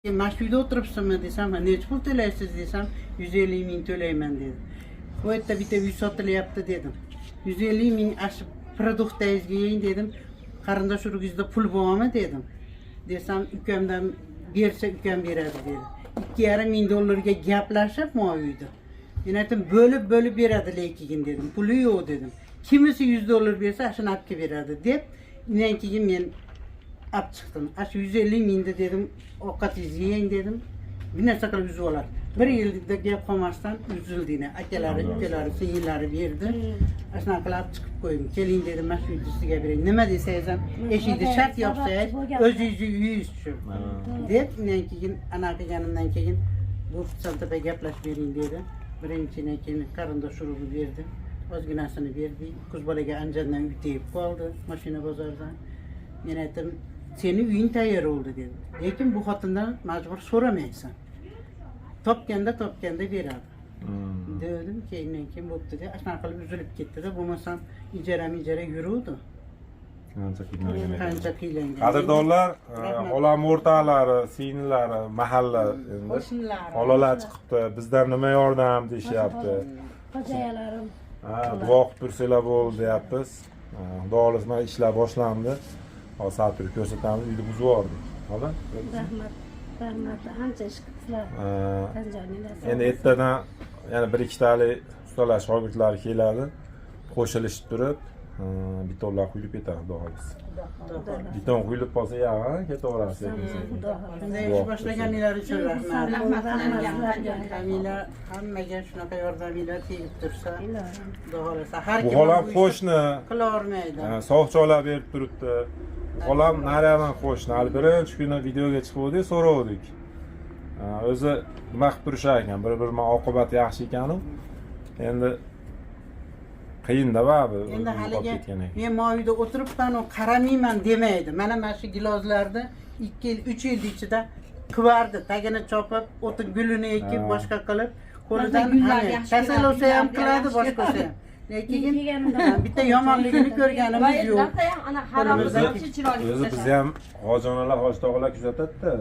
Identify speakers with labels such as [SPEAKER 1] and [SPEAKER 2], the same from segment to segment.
[SPEAKER 1] Mashuyda o'tiribsizmi desam, necha pul to'laysiz desam, 150 ming to'layman dedi. Bu yerda bitta uy sotilyapti dedim. 150 ming ashi produktingizga yeng dedim. Qarindosh urug'ingizda pul bormi dedim. Desam, ukamdan bersa ukam beradi dedi. 2,5 ming dollarga gaplashib bu uyda. Men aytdim, bo'lib beradi lekin dedim. Puli yo'q dedim. Kimisi 100 dollar bersa, shuni olib beradi deb, undan keyin men olib chiqdim. Shu 150 mingni dedim, ovqatingizni yeng dedim. Bir narsa qilib yuzib olar. 1 yilda gap qolmasdan uzildini. Akalari, ukalari, singillari berdi. Shunaqa qilib chiqib qo'ydim. Keling dedim, mana shu uyni sizga beray. Nima desangiz ham, eshikni shart yopsangiz, o'zingizni uyingiz uchun. Deb, undan keyin anaqa qilganimdan keyin bu Santaga gaplashib bering dedi. Birinchidan keyin qarindosh urug'i berdi. Ozginasini berdi. Qiz bolaga anjandan uy tegib qoldi, mashina bozordan. Men aytdim, seni uying tayyor bo'ldi dedim. Lekin bu xotindan majbur so'ramaysan. Topganda beradi. Dedim, keyin bo'pti deb, shunaqa qilib uzilib ketdi-da, bo'lmasam ijara yuruvdi. Qancha qiylangan.
[SPEAKER 2] Qadrdonlar, olam o'rtoqlari, singlari, mahalla endi bolalar chiqibdi. Bizdan nima yordam deyapti.
[SPEAKER 3] Xo'jayalarim.
[SPEAKER 2] Duo qilib tursanglar bo'ldi deyapmiz. Xudo xohlasa ishlar boshlandi. Hozir turib ko'rsatamiz, uyni buzib yubordik. Xo'p?
[SPEAKER 3] Rahmat, ancha ish qildilar.
[SPEAKER 2] Endi ertadan yana 1-2 tali ustalar, shogirdlar keladi. Qo'shilishib turib, betonlar quyilib ketadi, xudo xohlasa. Beton quyilib qolsa, ketaverasiz.
[SPEAKER 1] Bunday ish boshlaganinglar uchun rahmat. Hamila hammaga shunaqa yordaminglar tegib tursa, xudo xohlasa har kim
[SPEAKER 2] Bu ham qo'shni
[SPEAKER 1] qila olmaydi.
[SPEAKER 2] Sog'choqlar berib turibdi. Qo'lam nariyadan qo'shni. Hali birinchi kuni videoga chiqdik, so'rovdik. O'zi nima qilib turishar ekan, bir-birining oqibati yaxshi ekan-u. Endi qiyin-da baribir.
[SPEAKER 1] Endi haliga men moyida o'tiribman, qaramayman demaydi. Mana shu gilozlarda 2 yil, 3 yil ichida qivardi, tagini chopib, o'tin gulini ekib, boshqa qilib, qo'lidan kasal olsa ham qiladi, boshqa olsa ham. Lekin bitta yomonligini ko'rganimiz yo'q.
[SPEAKER 2] O'zi biz ham hojonalar, hojdog'lar kuzatadi-da.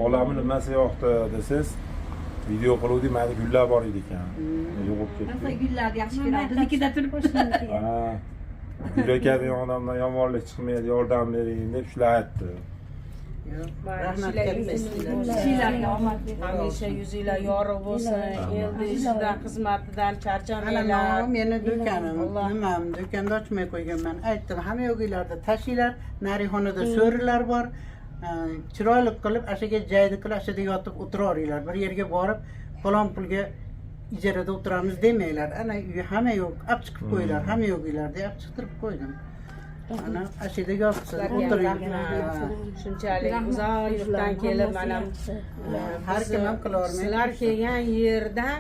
[SPEAKER 2] Olamni nimasi yo'qdi desangiz, video qiluvdik, mana gullar bor edi ekan. Yo'qib ketdi.
[SPEAKER 3] Qanday gullar yaxshi keladi. Biznikida turib qo'shiladi.
[SPEAKER 2] Gul ekadigan odamdan yomonlik chiqmaydi, yordam bering deb shular aytdi.
[SPEAKER 1] Rahmat katta
[SPEAKER 4] ishlarga omad hamisha yuzinglar yorug' bo'lsin. Endi ishidan, xizmatidan charchamanglar.
[SPEAKER 1] Meni do'konim, nimam, do'konni ochmay qo'yganman. Aytdim, hamma yo'g'inglarda tashinglar, narixonada so'rilar bor. Chiroyli qilib, ashaga joyni qilib, ashada yotib o'tiraveringlar. Bir yerga borib, falon pulga ijarada o'tiramiz demanglar. Ana uy hamma yo'q, olib chiqib qo'yinglar, hamma yo'g'inglarda olib chiqtirib qo'ydim. Ana ashada yotsin, o'tiringlar.
[SPEAKER 4] Shunchalik uzoq yurtdan kelib, mana
[SPEAKER 1] har kim ham qila olmaydi.
[SPEAKER 4] Sizlar kelgan yerdan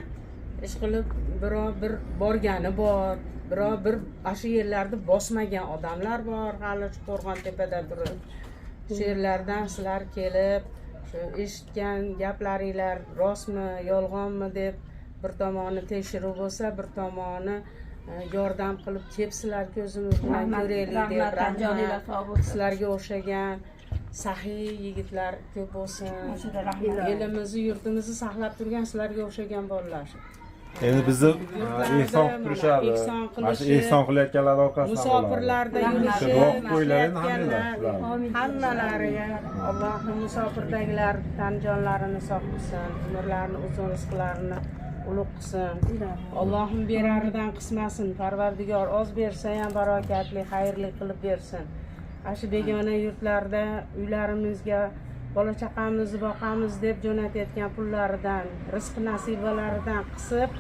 [SPEAKER 4] ish qilib bir borgani bor, bir shu yerlarda bosmagan odamlar bor, hali Qo'rg'ontepada turib. Shu yerlardan sizlar kelib, shu eshitgan gaplaringlar rostmi, yolg'onmi deb bir tomoni tekshiruv bo'lsa, bir tomoni yordam qilib kelibsizlar, ko'zimiz bilan ko'raylik deb. Rahmat. Sizlarga o'xshagan saxiy yigitlar ko'p bo'lsin. Elimizni, yurtimizni saqlab turgan sizlarga o'xshagan bolalar.
[SPEAKER 2] Endi bizni ehson qilib turishadi. Mana shu ehson qilayotganlar orqasidan
[SPEAKER 4] musofirlarda yurishib, hammalariga Allohning musofirdagilar tan jonlarini sog' qilsin, umrlarini uzun, rizqlarini ulug' qilsin. Allohim beraridan qismasin. Parvardigor oz bersa ham barokatli, xayrli qilib bersin. Shu begona yurtlarda uylarimizga bola chaqamizni boqamiz deb jo'natayotgan pullaridan, rizq nasibalaridan qisib,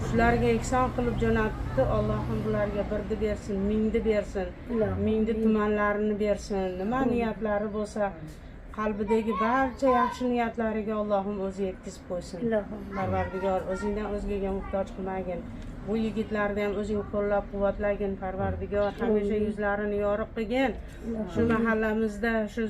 [SPEAKER 4] shularga ehson qilib jo'natdi. Allohim bularga birni bersin, mingni bersin, mingni tumanlarini bersin. Nima niyatlari bo'lsa, qalbidagi barcha yaxshi niyatlariga Allohim o'zi yetkazib qo'ysin. Parvardigor o'zingdan o'zgaga muhtoj qilmagin. Bu yigitlarni ham o'zing qo'llab-quvvatlagin. Parvardigor hamisha yuzlarini yorug' qilgin. Shu mahallamizda shu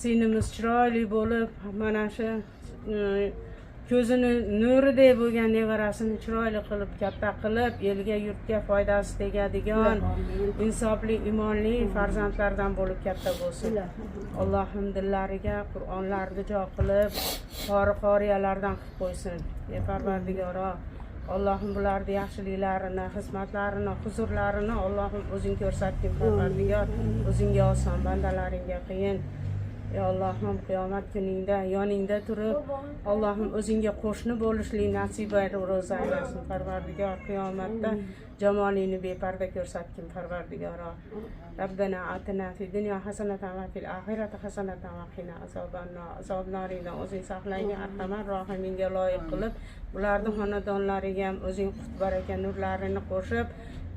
[SPEAKER 4] sinimiz chiroyli bo'lib, mana shu ko'zini nuridek bo'lgan nevarasini chiroyli qilib katta qilib elga yurtga foydasi tegadigan insofli imonli farzandlardan bo'lib katta bo'lsin. Allohim dillariga Qur'onlarni jo qilib qoriyalardan qilib qo'ysin. Ey Parvardigoro, Allohim bularni yaxshiliklarini, xizmatlarini, huzurlarini Allohim o'zing ko'rsatgin Parvardigor. O'zingga oson, bandalaringga qiyin. Ey Allohim qiyomat kuningda yoningda turib, Allohim o'zingga qo'shni bo'lishlik nasib aylasin Parvardigor. Qiyomatda jamolingni beparda ko'rsatgin Parvardigoro. Rabbana atina fid dunya hasanatan va fil oxirati hasanatan va qina azobnoridan o'zing saqlagin, arhamar rohiminga loyiq qilib, ularning xonadonlariga ham o'zing qut baraka nurlarini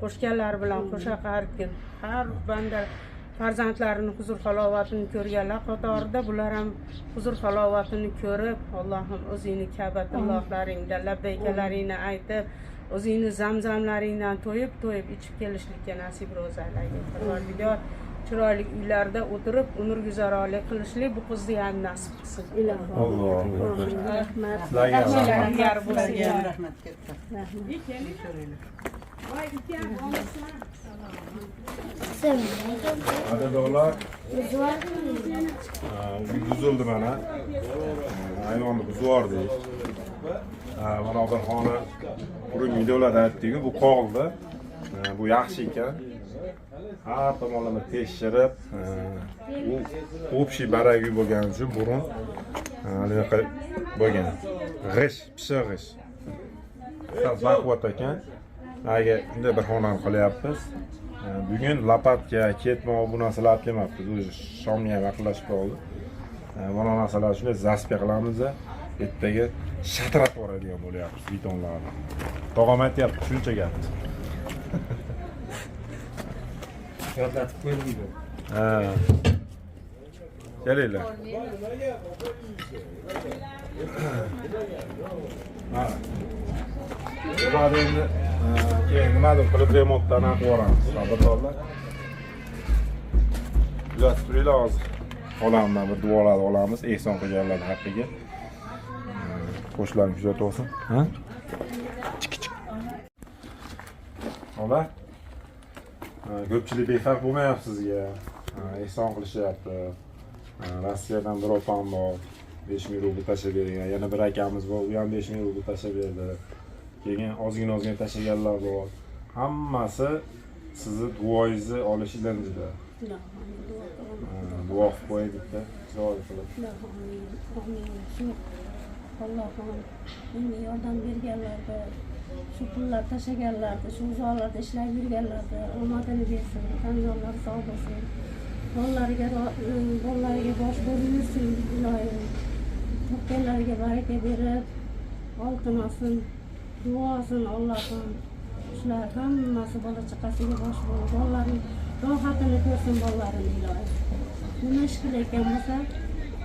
[SPEAKER 4] qo'shganlar bilan qo'sha qartgin. Har banda farzandlarini huzur halovatini ko'rganlar qatorida bular ham huzur halovatini ko'rib, Allohim o'zingni Ka'batullohlaringda labbaykalaringni aytib, o'zingni zamzamlaringdan to'yib ichib kelishlikka nasib ro'zalaygin Parvardigor. Chiroyli uylarda o'tirib umr guzarolik qilishlik bu qizni ham nasib qilsin.
[SPEAKER 2] Alloh
[SPEAKER 3] Rahmat.
[SPEAKER 1] Rahmat katta.
[SPEAKER 2] Adadorlar buzildi mana. Ayvonni buzvordik. Mana bir xona qurum videolarda aytdik-ku, bu qoldi. Bu yaxshi ekan. Har tomonlama tekshirib, u общий barak uy bo'lgani uchun burun anaqa bo'lgan. G'ish, pishiq g'ish. Baquvvat ekan. Agar bunday bir xonani qilyapmiz. Bugun lapatka, ketma bu narsalar kelmabdi. O'zi shomga ham yaqinlashib qoldi. Mana narsalar shunday zaspga qilamiz. Ertaga shatratib yuboradigan bo'lyapmiz betonlarni. Tog'am aytyapti, shuncha gap.
[SPEAKER 5] Yodlatib qo'ydim.
[SPEAKER 2] Ha. Kelinglar. Ha. Bular endi keyin nimadir qilib remontdan qilib yuboramiz. Sabrdorlar. Kuzatib turinglar hozir. Olamdan bir duolar olamiz ehson qilganlar haqqiga. Qo'shlarni kuzatib olsin. Ha? Ola. Ko'pchilik befarq bo'lmayapti sizga. Ehson qilishyapti. Rossiyadan bir opam bor. 5000 rubl tashlab bergan. Yana bir akamiz bor, u ham 5000 rubl tashlab berdi. Keyin ozgina tashlaganlar bor. Hammasi sizni duoingizni olishingizda. Duo qilib qo'ying bitta. Chiroyli qilib.
[SPEAKER 3] Allohim menga yordam berganlarga, shu pullar tashlaganlarga, shu uzoqlarda ishlab yurganlarga omadini bersin, tanjonlari sog' bo'lsin. Bolalariga bosh bo'lib yursin, ilohim. Topganlariga baraka berib, oltin olsin, duo olsin Allohim. Shular hammasi bola chaqasiga bosh bo'lib, bolalaring rohatini ko'rsin bolalarini ilohim. Nima ish qilayotgan bo'lsa,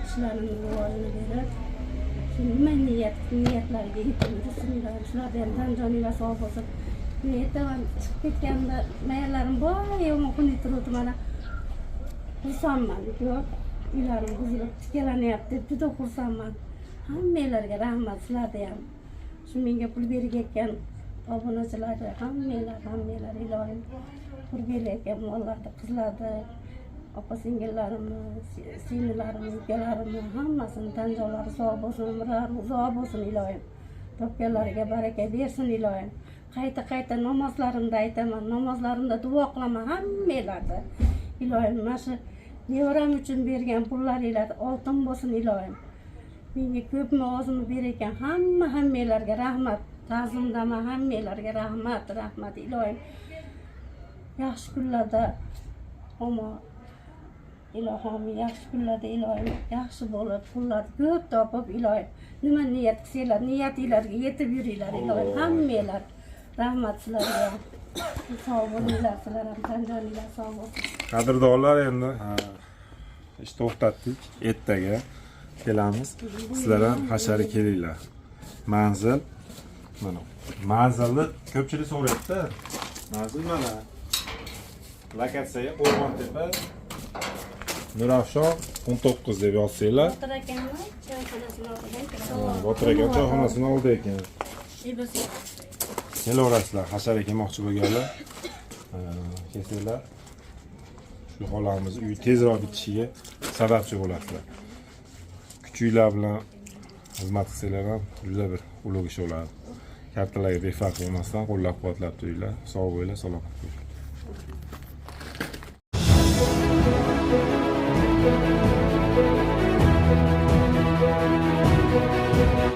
[SPEAKER 3] ishlarini rivojini berib, nima niyatlariga yetib yursinlar. Shularga ham tanjoninglar sog' bo'lsin. Men ertaman chiqib ketganda mayalarim boyama kun turibdi mana. Xursandman, uylarim buzilib tikalanyapti, juda xursandman. Hammalarga rahmat, sizlarga ham. Shu menga pul berayotgan obunachilarga hammalar ilohim. Pul berayotgan mollarni, qizlarni, opa singillarimni, singllarimni, ukalarimni hammasini tanjonlari sog' bo'lsin, umrlari uzoq bo'lsin ilohim. Topganlariga baraka bersin ilohim. Qayta namozlarimda aytaman, namozlarimda duo qilaman hammalarga. Ilohim, mana shu nevaram uchun bergan pullaringlar oltin bo'lsin ilohim. Menga ko'pmi ozmi bergan hammalarga rahmat. Ta'zimdaman hammalarga rahmat ilohim. Yaxshi kunlarda ilohim, yaxshi kunlarda ilohim, yaxshi bo'lib, pullar ko'p topib ilohim. Nima niyat qilsanglar, niyatinglarga yetib yuringlar ilohim. Hammalar rahmat sizlarga. Sog' bo'linglar, sizlar ham tanjoninglar sog' bo'lsin.
[SPEAKER 2] Qadrdonlar, endi ish to'xtatdik. Ertaga kelamiz. Sizlar ham hashari kelinglar. Manzil mana. Manzilni ko'pchilik so'rayapti. Manzil mana. Lokatsiya Qo'rg'ontepa. Nurafshon 19 deb yozsanglar.
[SPEAKER 3] Botir akamni choyxonasini oldidan
[SPEAKER 2] Botir aka choyxonasini oldi ekan.
[SPEAKER 3] kirdi.
[SPEAKER 2] Kelaverasizlar, hashar kelmoqchi bo'lganlar. Kelsanglar. Shu holamiz uy tezroq bitishiga sababchi bo'lasizlar. Kuchinglar bilan xizmat qilsanglar ham juda bir ulug' ish bo'ladi. Kattalarga befarq bo'lmasdan qo'llab-quvvatlab turinglar. Sog' bo'linglar, salomat bo'linglar.